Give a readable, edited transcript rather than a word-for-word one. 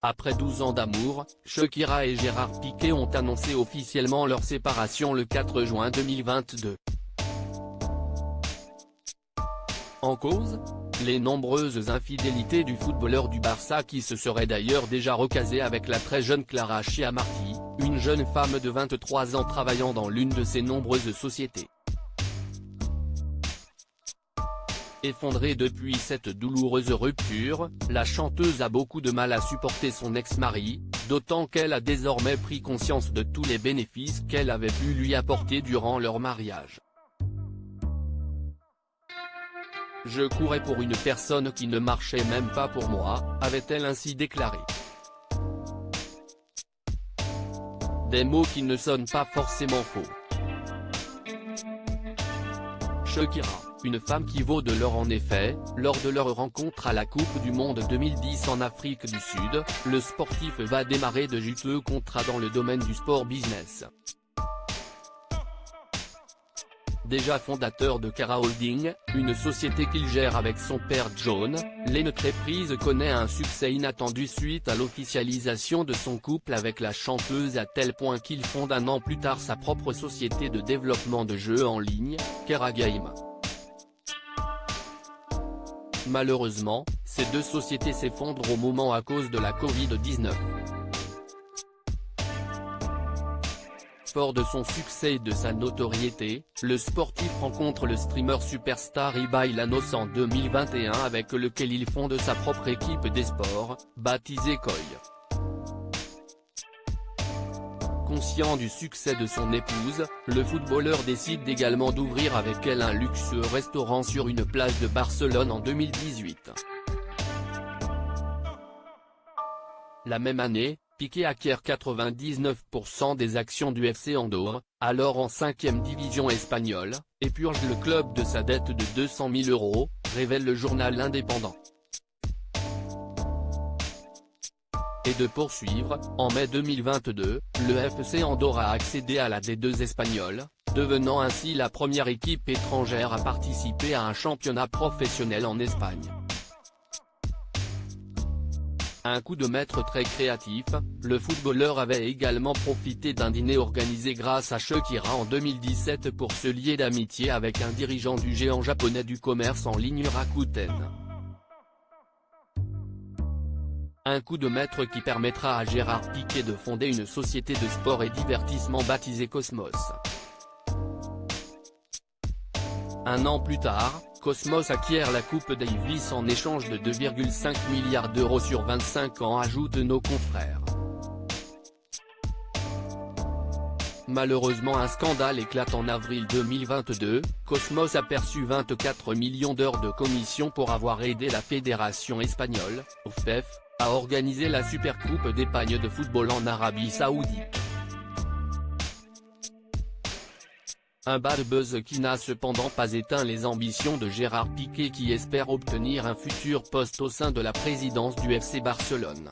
Après 12 ans d'amour, Shakira et Gérard Piqué ont annoncé officiellement leur séparation le 4 juin 2022. En cause, les nombreuses infidélités du footballeur du Barça qui se serait d'ailleurs déjà recasé avec la très jeune Clara Chiamarty, une jeune femme de 23 ans travaillant dans l'une de ses nombreuses sociétés. Effondrée depuis cette douloureuse rupture, la chanteuse a beaucoup de mal à supporter son ex-mari, d'autant qu'elle a désormais pris conscience de tous les bénéfices qu'elle avait pu lui apporter durant leur mariage. Je courais pour une personne qui ne marchait même pas pour moi, avait-elle ainsi déclaré. Des mots qui ne sonnent pas forcément faux. Shakira, une femme qui vaut de l'or en effet, lors de leur rencontre à la Coupe du Monde 2010 en Afrique du Sud, le sportif va démarrer de juteux contrats dans le domaine du sport business. Déjà fondateur de Cara Holding, une société qu'il gère avec son père John, l'entreprise connaît un succès inattendu suite à l'officialisation de son couple avec la chanteuse à tel point qu'il fonde un an plus tard sa propre société de développement de jeux en ligne, Cara Game. Malheureusement, ces deux sociétés s'effondrent au moment à cause de la Covid-19. Fort de son succès et de sa notoriété, le sportif rencontre le streamer superstar Ibai Llanos en 2021 avec lequel il fonde sa propre équipe d'e-sport, baptisée Koi. Conscient du succès de son épouse, le footballeur décide également d'ouvrir avec elle un luxueux restaurant sur une plage de Barcelone en 2018. La même année, Piqué acquiert 99% des actions du FC Andorre, alors en 5e division espagnole, et purge le club de sa dette de 200 000 €, révèle le journal indépendant. Et de poursuivre, en mai 2022, le FC Andorre a accédé à la D2 espagnole, devenant ainsi la première équipe étrangère à participer à un championnat professionnel en Espagne. Un coup de maître très créatif, le footballeur avait également profité d'un dîner organisé grâce à Shakira en 2017 pour se lier d'amitié avec un dirigeant du géant japonais du commerce en ligne Rakuten. Un coup de maître qui permettra à Gérard Piqué de fonder une société de sport et divertissement baptisée Cosmos. Un an plus tard, Cosmos acquiert la Coupe Davis en échange de 2,5 milliards d'euros sur 25 ans, ajoutent nos confrères. Malheureusement, un scandale éclate en avril 2022, Cosmos a perçu 24 millions d'euros de commission pour avoir aidé la fédération espagnole, FEF, à organiser la Supercoupe d'Espagne de football en Arabie Saoudite. Un bad buzz qui n'a cependant pas éteint les ambitions de Gérard Piqué qui espère obtenir un futur poste au sein de la présidence du FC Barcelone.